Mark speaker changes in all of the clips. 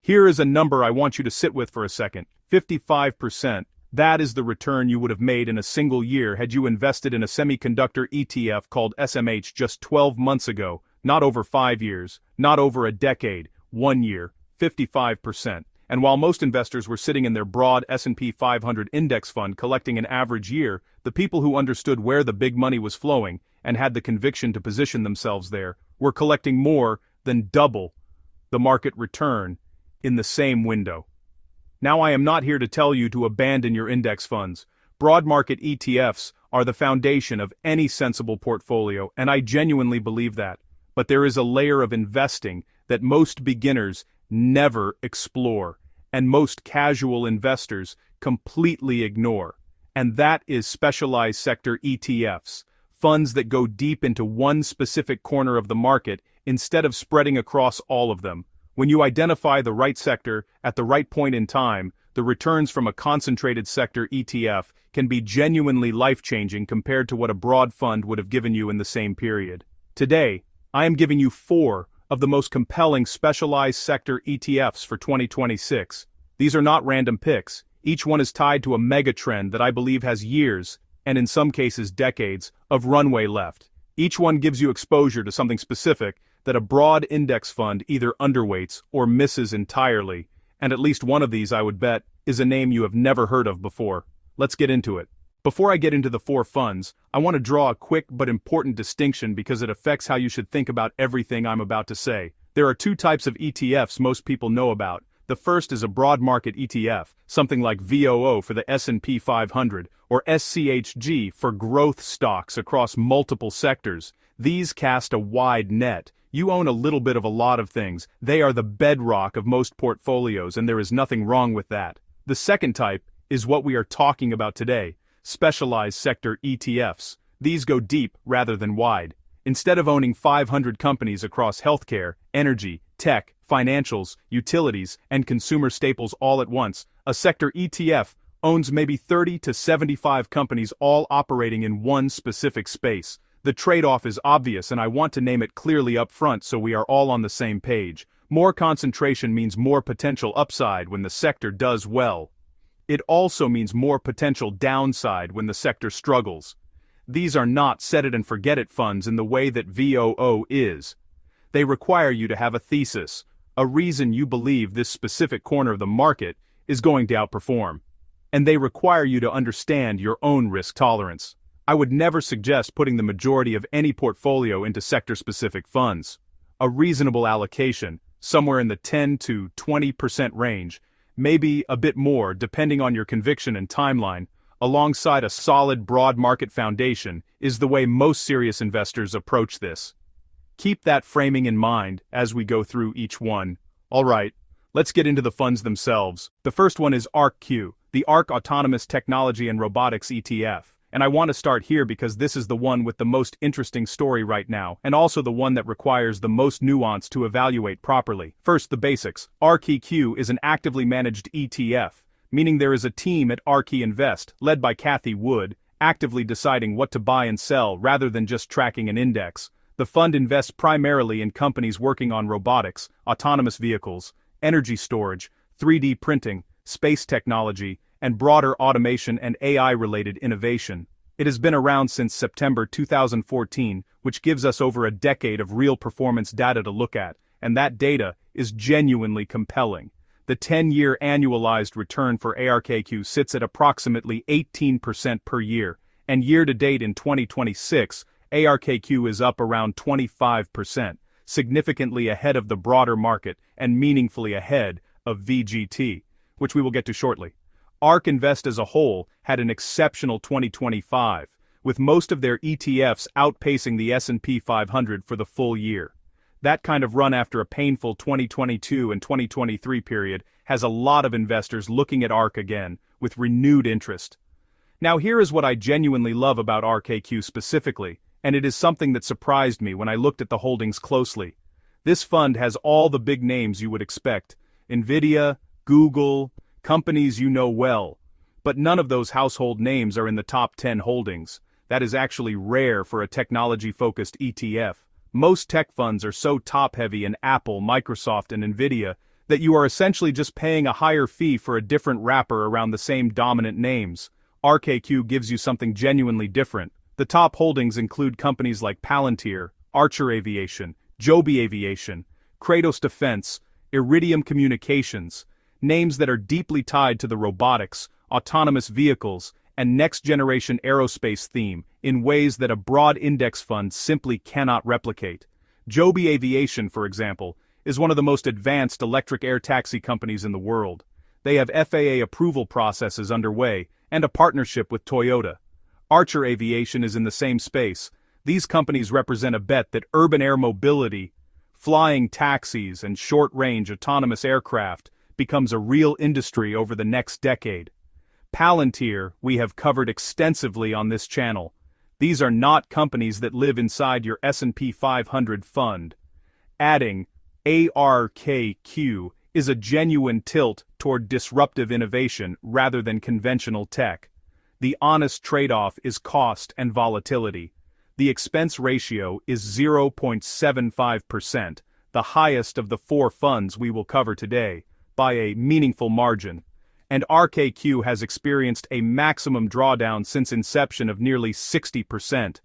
Speaker 1: Here is a number I want you to sit with for a second. 55%. That is the return you would have made in a single year had you invested in a semiconductor ETF called SMH just 12 months ago, not over 5 years, not over a decade, 1 year, 55%. And while most investors were sitting in their broad S&P 500 index fund collecting an average year, the people who understood where the big money was flowing and had the conviction to position themselves there were collecting more than double the market return in the same window. Now, I am not here to tell you to abandon your index funds. Broad market ETFs are the foundation of any sensible portfolio, and I genuinely believe that. But there is a layer of investing that most beginners never explore, and most casual investors completely ignore. And that is specialized sector ETFs, funds that go deep into one specific corner of the market instead of spreading across all of them. When you identify the right sector at the right point in time, the returns from a concentrated sector ETF can be genuinely life-changing compared to what a broad fund would have given you in the same period. Today, I am giving you 4 of the most compelling specialized sector ETFs for 2026. These are not random picks. Each one is tied to a mega trend that I believe has years, and in some cases decades, of runway left. Each one gives you exposure to something specific that a broad index fund either underweights or misses entirely, and at least one of these, I would bet, is a name you have never heard of before. Let's get into it. Before I get into the 4 funds, I want to draw a quick but important distinction because it affects how you should think about everything I'm about to say. There are 2 types of ETFs most people know about. The first is a broad market ETF, something like VOO for the S&P 500, or SCHG for growth stocks across multiple sectors. These cast a wide net. You own a little bit of a lot of things. They are the bedrock of most portfolios, and there is nothing wrong with that. The second type is what we are talking about today, specialized sector ETFs. These go deep rather than wide. Instead of owning 500 companies across healthcare, energy, tech, financials, utilities, and consumer staples all at once, a sector ETF owns maybe 30 to 75 companies all operating in one specific space. The trade-off is obvious, and I want to name it clearly up front so we are all on the same page. More concentration means more potential upside when the sector does well. It also means more potential downside when the sector struggles. These are not set-it-and-forget-it funds in the way that VOO is. They require you to have a thesis, a reason you believe this specific corner of the market is going to outperform. And they require you to understand your own risk tolerance. I would never suggest putting the majority of any portfolio into sector-specific funds. A reasonable allocation, somewhere in the 10 to 20% range, maybe a bit more depending on your conviction and timeline, alongside a solid broad market foundation, is the way most serious investors approach this. Keep that framing in mind as we go through each one. Alright, let's get into the funds themselves. The first one is ARKQ, the ARK Autonomous Technology and Robotics ETF. And I want to start here because this is the one with the most interesting story right now, and also the one that requires the most nuance to evaluate properly. First, the basics. ARKQ is an actively managed ETF, meaning there is a team at ARK Invest, led by Cathie Wood, actively deciding what to buy and sell rather than just tracking an index. The fund invests primarily in companies working on robotics, autonomous vehicles, energy storage, 3D printing, space technology, and broader automation and AI-related innovation. It has been around since September 2014, which gives us over a decade of real performance data to look at, and that data is genuinely compelling. The 10-year annualized return for ARKQ sits at approximately 18% per year, and year-to-date in 2026, ARKQ is up around 25%, significantly ahead of the broader market and meaningfully ahead of VGT, which we will get to shortly. ARK Invest as a whole had an exceptional 2025, with most of their ETFs outpacing the S&P 500 for the full year. That kind of run after a painful 2022 and 2023 period has a lot of investors looking at ARK again, with renewed interest. Now here is what I genuinely love about ARKQ specifically, and it is something that surprised me when I looked at the holdings closely. This fund has all the big names you would expect: Nvidia, Google, companies you know well. But none of those household names are in the top 10 holdings. That is actually rare for a technology-focused ETF. Most tech funds are so top-heavy in Apple, Microsoft, and Nvidia that you are essentially just paying a higher fee for a different wrapper around the same dominant names. RKQ gives you something genuinely different. The top holdings include companies like Palantir, Archer Aviation, Joby Aviation, Kratos Defense, Iridium Communications, names that are deeply tied to the robotics, autonomous vehicles, and next-generation aerospace theme in ways that a broad index fund simply cannot replicate. Joby Aviation, for example, is one of the most advanced electric air taxi companies in the world. They have FAA approval processes underway and a partnership with Toyota. Archer Aviation is in the same space. These companies represent a bet that urban air mobility, flying taxis, and short-range autonomous aircraft becomes a real industry over the next decade. Palantir, we have covered extensively on this channel. These are not companies that live inside your S&P 500 fund. Adding ARKQ is a genuine tilt toward disruptive innovation rather than conventional tech. The honest trade-off is cost and volatility. The expense ratio is 0.75%, the highest of the 4 funds we will cover today, by a meaningful margin. And RKQ has experienced a maximum drawdown since inception of nearly 60%.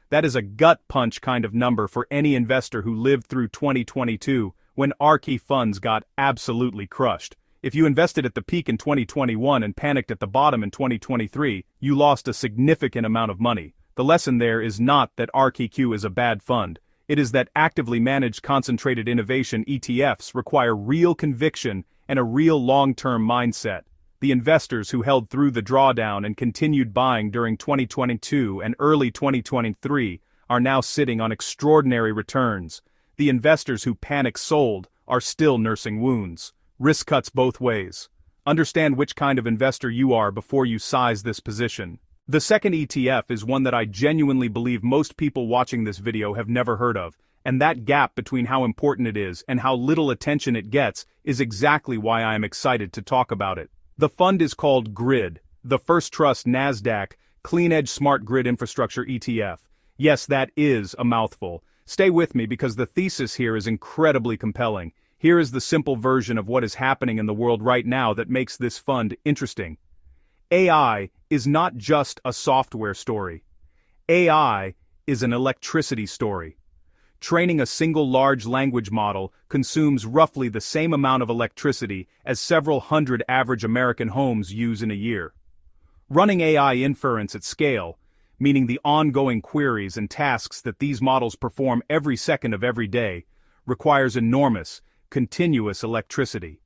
Speaker 1: That is a gut punch kind of number for any investor who lived through 2022, when RK funds got absolutely crushed. If you invested at the peak in 2021 and panicked at the bottom in 2023, you lost a significant amount of money. The lesson there is not that RKQ is a bad fund. It is that actively managed concentrated innovation ETFs require real conviction and a real long-term mindset. The investors who held through the drawdown and continued buying during 2022 and early 2023 are now sitting on extraordinary returns. The investors who panic sold are still nursing wounds. Risk cuts both ways. Understand which kind of investor you are before you size this position. The second ETF is one that I genuinely believe most people watching this video have never heard of, and that gap between how important it is and how little attention it gets is exactly why I am excited to talk about it. The fund is called GRID, the First Trust Nasdaq Clean Edge Smart Grid Infrastructure ETF. Yes, that is a mouthful. Stay with me because the thesis here is incredibly compelling. Here is the simple version of what is happening in the world right now that makes this fund interesting. AI is not just a software story. AI is an electricity story. Training a single large language model consumes roughly the same amount of electricity as several hundred average American homes use in a year. Running AI inference at scale, meaning the ongoing queries and tasks that these models perform every second of every day, requires enormous, continuous electricity.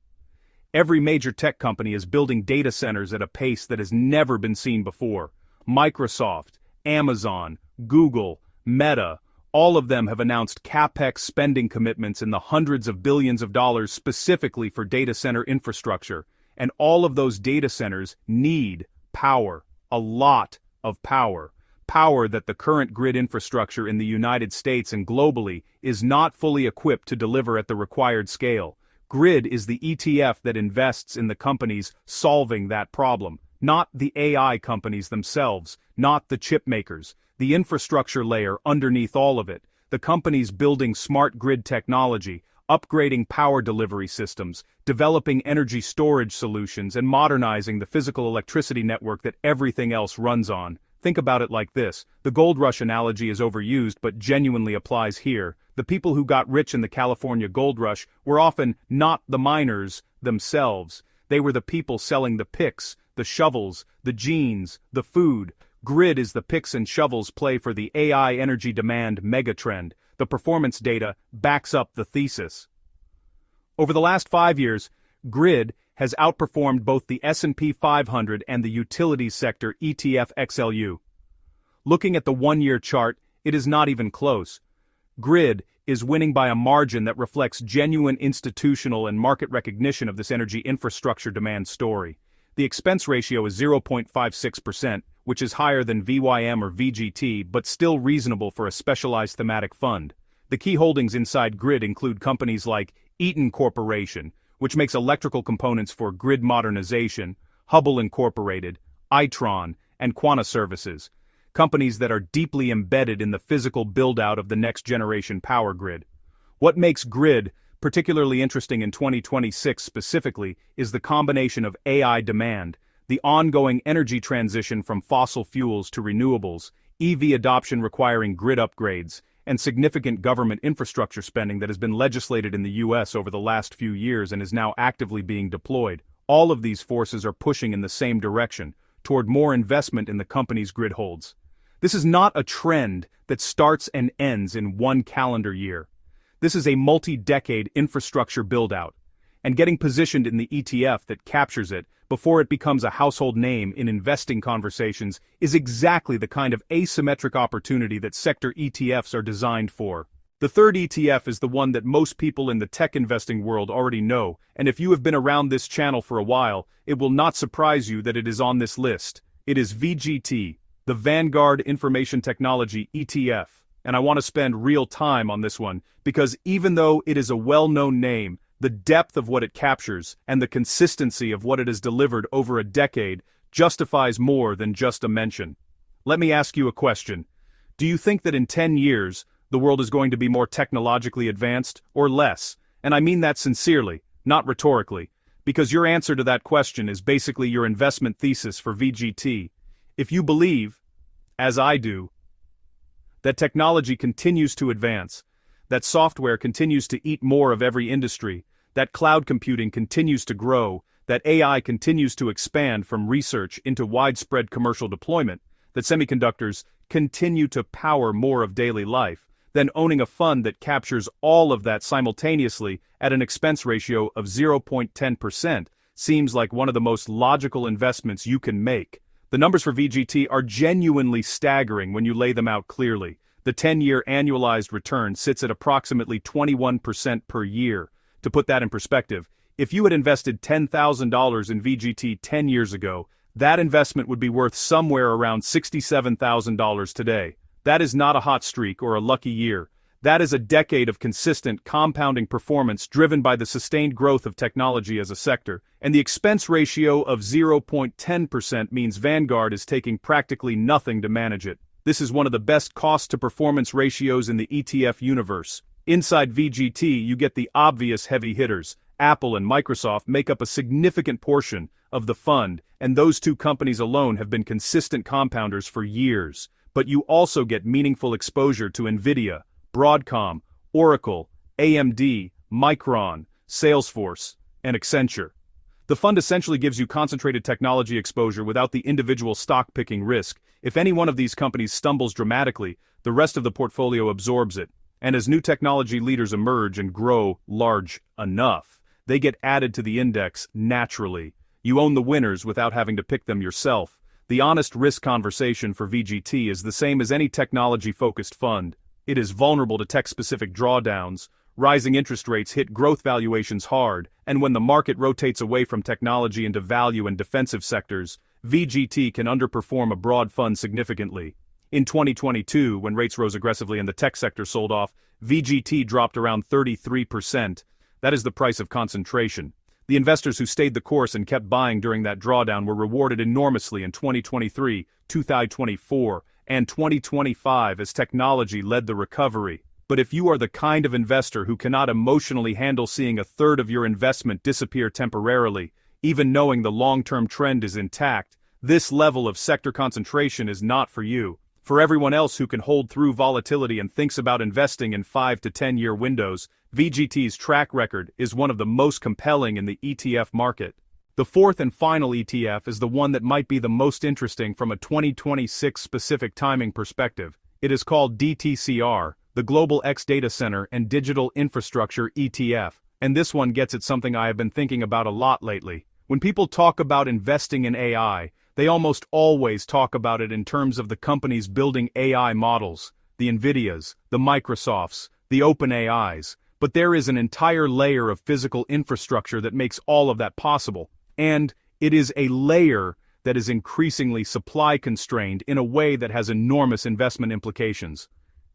Speaker 1: Every major tech company is building data centers at a pace that has never been seen before. Microsoft, Amazon, Google, Meta, all of them have announced CapEx spending commitments in the hundreds of billions of dollars specifically for data center infrastructure, and all of those data centers need power, a lot of power. Power that the current grid infrastructure in the United States and globally is not fully equipped to deliver at the required scale. GRID is the ETF that invests in the companies solving that problem, not the AI companies themselves, not the chip makers, the infrastructure layer underneath all of it, the companies building smart grid technology, upgrading power delivery systems, developing energy storage solutions, and modernizing the physical electricity network that everything else runs on. Think about it like this. The gold rush analogy is overused but genuinely applies here. The people who got rich in the California gold rush were often not the miners themselves. They were the people selling the picks, the shovels, the jeans, the food. GRID is the picks and shovels play for the AI energy demand megatrend. The performance data backs up the thesis. Over the last 5 years, GRID has outperformed both the S&P 500 and the utilities sector ETF XLU. Looking at the one-year chart, it is not even close. GRID is winning by a margin that reflects genuine institutional and market recognition of this energy infrastructure demand story. The expense ratio is 0.56%, which is higher than VYM or VGT, but still reasonable for a specialized thematic fund. The key holdings inside GRID include companies like Eaton Corporation, which makes electrical components for grid modernization, Hubbell Incorporated, Itron, and Quanta Services, companies that are deeply embedded in the physical build-out of the next-generation power grid. What makes GRID particularly interesting in 2026 specifically, is the combination of AI demand, the ongoing energy transition from fossil fuels to renewables, EV adoption requiring grid upgrades, and significant government infrastructure spending that has been legislated in the US over the last few years and is now actively being deployed. All of these forces are pushing in the same direction, toward more investment in the company's grid holds. This is not a trend that starts and ends in one calendar year. This is a multi-decade infrastructure build-out, and getting positioned in the ETF that captures it before it becomes a household name in investing conversations is exactly the kind of asymmetric opportunity that sector ETFs are designed for. The third ETF is the one that most people in the tech investing world already know, and if you have been around this channel for a while, it will not surprise you that it is on this list. It is VGT, the Vanguard Information Technology ETF, and I want to spend real time on this one, because even though it is a well-known name, the depth of what it captures and the consistency of what it has delivered over a decade justifies more than just a mention. Let me ask you a question. Do you think that in 10 years, the world is going to be more technologically advanced, or less? And I mean that sincerely, not rhetorically, because your answer to that question is basically your investment thesis for VGT. If you believe, as I do, that technology continues to advance, that software continues to eat more of every industry, that cloud computing continues to grow, that AI continues to expand from research into widespread commercial deployment, that semiconductors continue to power more of daily life, then owning a fund that captures all of that simultaneously at an expense ratio of 0.10% seems like one of the most logical investments you can make. The numbers for VGT are genuinely staggering when you lay them out clearly. The 10-year annualized return sits at approximately 21% per year. To put that in perspective, if you had invested $10,000 in VGT 10 years ago, that investment would be worth somewhere around $67,000 today. That is not a hot streak or a lucky year. That is a decade of consistent compounding performance driven by the sustained growth of technology as a sector, and the expense ratio of 0.10% means Vanguard is taking practically nothing to manage it. This is one of the best cost-to-performance ratios in the ETF universe. Inside VGT, you get the obvious heavy hitters. Apple and Microsoft make up a significant portion of the fund, and those two companies alone have been consistent compounders for years. But you also get meaningful exposure to NVIDIA, Broadcom, Oracle, AMD, Micron, Salesforce, and Accenture. The fund essentially gives you concentrated technology exposure without the individual stock-picking risk. If any one of these companies stumbles dramatically, the rest of the portfolio absorbs it. And as new technology leaders emerge and grow large enough, they get added to the index naturally. You own the winners without having to pick them yourself. The honest risk conversation for VGT is the same as any technology-focused fund. It is vulnerable to tech-specific drawdowns, rising interest rates hit growth valuations hard, and when the market rotates away from technology into value and defensive sectors, VGT can underperform a broad fund significantly. In 2022, when rates rose aggressively and the tech sector sold off, VGT dropped around 33%. That is the price of concentration. The investors who stayed the course and kept buying during that drawdown were rewarded enormously in 2023, 2024, and 2025 as technology led the recovery. But if you are the kind of investor who cannot emotionally handle seeing a third of your investment disappear temporarily, even knowing the long-term trend is intact, this level of sector concentration is not for you. For everyone else who can hold through volatility and thinks about investing in 5 to 10-year windows, VGT's track record is one of the most compelling in the ETF market. The fourth and final ETF is the one that might be the most interesting from a 2026 specific timing perspective. It is called DTCR, the Global X Data Center and Digital Infrastructure ETF, and this one gets at something I have been thinking about a lot lately. When people talk about investing in AI, they almost always talk about it in terms of the companies building AI models, the NVIDIAs, the Microsofts, the OpenAIs, but there is an entire layer of physical infrastructure that makes all of that possible, and it is a layer that is increasingly supply-constrained in a way that has enormous investment implications.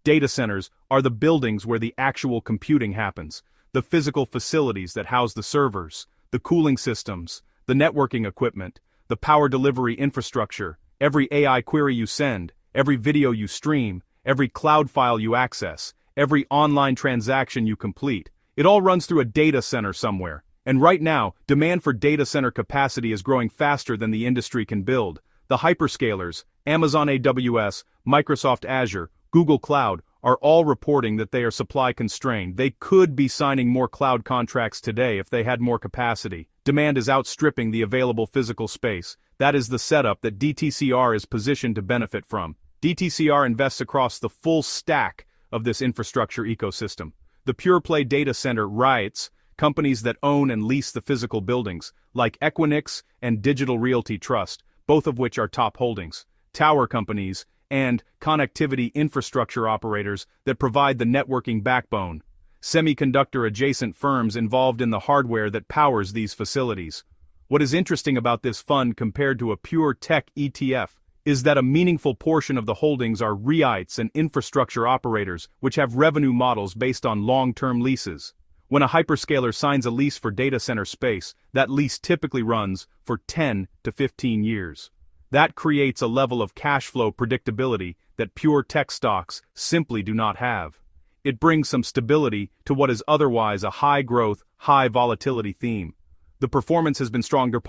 Speaker 1: Data centers are the buildings where the actual computing happens, the physical facilities that house the servers, the cooling systems, the networking equipment, the power delivery infrastructure, every AI query you send, every video you stream, every cloud file you access, every online transaction you complete. It all runs through a data center somewhere. And right now, demand for data center capacity is growing faster than the industry can build. The hyperscalers, Amazon AWS, Microsoft Azure, Google Cloud, are all reporting that they are supply constrained. They could be signing more cloud contracts today if they had more capacity. Demand is outstripping the available physical space. That is the setup that DTCR is positioned to benefit from. DTCR invests across the full stack of this infrastructure ecosystem. The pure-play data center REITs, companies that own and lease the physical buildings, like Equinix and Digital Realty Trust, both of which are top holdings. Tower companies, and connectivity infrastructure operators that provide the networking backbone. Semiconductor-adjacent firms involved in the hardware that powers these facilities. What is interesting about this fund compared to a pure tech ETF is that a meaningful portion of the holdings are REITs and infrastructure operators, which have revenue models based on long-term leases. When a hyperscaler signs a lease for data center space, that lease typically runs for 10 to 15 years. That creates a level of cash flow predictability that pure tech stocks simply do not have. It brings some stability to what is otherwise a high-growth, high-volatility theme. The performance has been stronger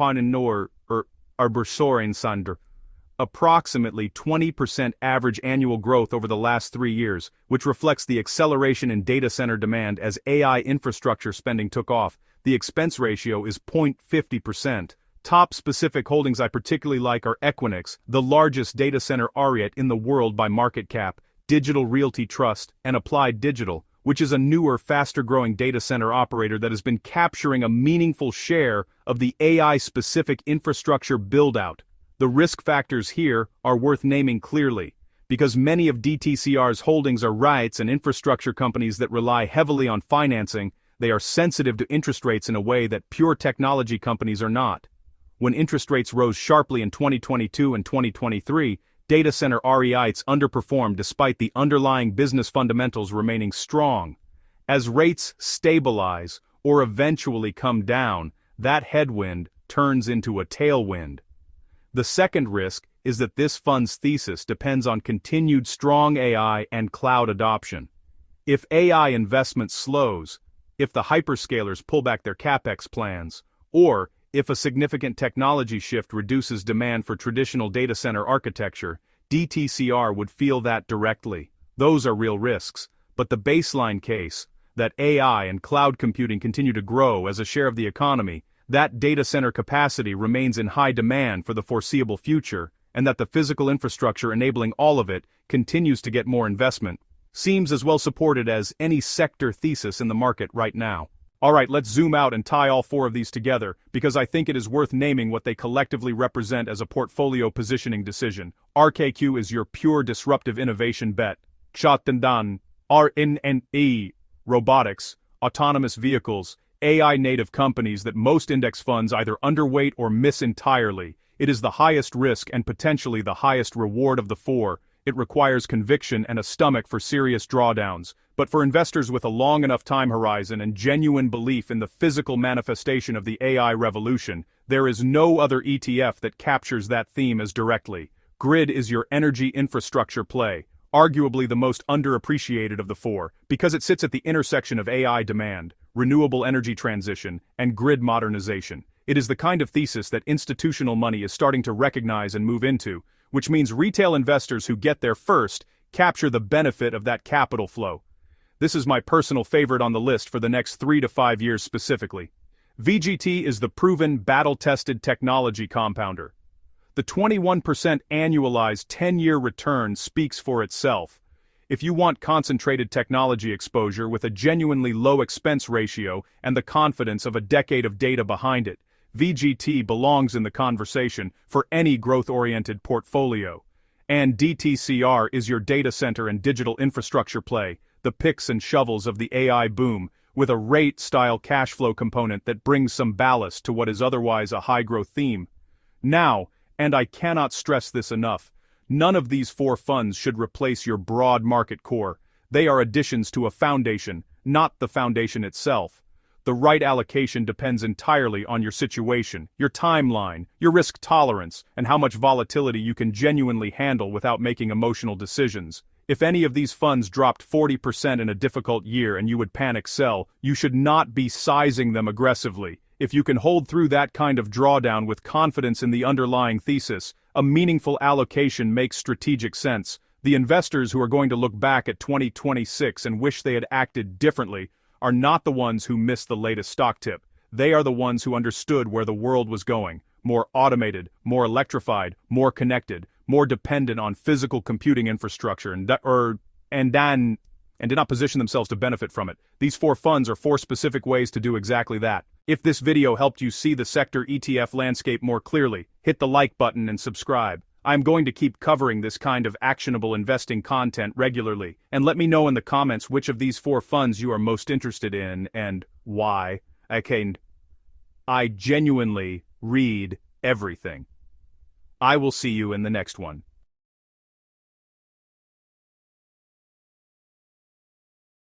Speaker 1: sander. Approximately 20% average annual growth over the last 3 years, which reflects the acceleration in data center demand as AI infrastructure spending took off. The expense ratio is 0.50%. Top specific holdings I particularly like are Equinix, the largest data center REIT in the world by market cap, Digital Realty Trust, and Applied Digital, which is a newer, faster-growing data center operator that has been capturing a meaningful share of the AI-specific infrastructure build-out. The risk factors here are worth naming clearly, because many of DTCR's holdings are REITs and infrastructure companies that rely heavily on financing. They are sensitive to interest rates in a way that pure technology companies are not. When interest rates rose sharply in 2022 and 2023, data center REITs underperformed despite the underlying business fundamentals remaining strong. As rates stabilize or eventually come down, that headwind turns into a tailwind. The second risk is that this fund's thesis depends on continued strong AI and cloud adoption. If AI investment slows, if the hyperscalers pull back their CapEx plans, or if a significant technology shift reduces demand for traditional data center architecture, DTCR would feel that directly. Those are real risks, but the baseline case, that AI and cloud computing continue to grow as a share of the economy, that data center capacity remains in high demand for the foreseeable future, and that the physical infrastructure enabling all of it continues to get more investment, seems as well supported as any sector thesis in the market right now. Alright, let's zoom out and tie all four of these together, because I think it is worth naming what they collectively represent as a portfolio positioning decision. RKQ is your pure disruptive innovation bet. Chatandan, RNNE, robotics, autonomous vehicles, AI-native companies that most index funds either underweight or miss entirely. It is the highest risk and potentially the highest reward of the four. It requires conviction and a stomach for serious drawdowns. But for investors with a long enough time horizon and genuine belief in the physical manifestation of the AI revolution, there is no other ETF that captures that theme as directly. Grid is your energy infrastructure play, arguably the most underappreciated of the four, because it sits at the intersection of AI demand, renewable energy transition, and grid modernization. It is the kind of thesis that institutional money is starting to recognize and move into, which means retail investors who get there first capture the benefit of that capital flow. This is my personal favorite on the list for the next 3 to 5 years specifically. VGT is the proven, battle-tested technology compounder. The 21% annualized 10-year return speaks for itself. If you want concentrated technology exposure with a genuinely low expense ratio and the confidence of a decade of data behind it, VGT belongs in the conversation for any growth-oriented portfolio. And DTCR is your data center and digital infrastructure play, the picks and shovels of the AI boom, with a rate-style cash flow component that brings some ballast to what is otherwise a high-growth theme. Now, and I cannot stress this enough, none of these four funds should replace your broad market core. They are additions to a foundation, not the foundation itself. The right allocation depends entirely on your situation, your timeline, your risk tolerance, and how much volatility you can genuinely handle without making emotional decisions. If any of these funds dropped 40% in a difficult year and you would panic sell, you should not be sizing them aggressively. If you can hold through that kind of drawdown with confidence in the underlying thesis, a meaningful allocation makes strategic sense. The investors who are going to look back at 2026 and wish they had acted differently are not the ones who missed the latest stock tip. They are the ones who understood where the world was going. More automated, more electrified, more connected, more dependent on physical computing infrastructure and did not position themselves to benefit from it. These 4 funds are 4 specific ways to do exactly that. If this video helped you see the sector ETF landscape more clearly, hit the like button and subscribe. I'm going to keep covering this kind of actionable investing content regularly, and let me know in the comments which of these 4 funds you are most interested in and why. I genuinely read everything. I will see you in the next one.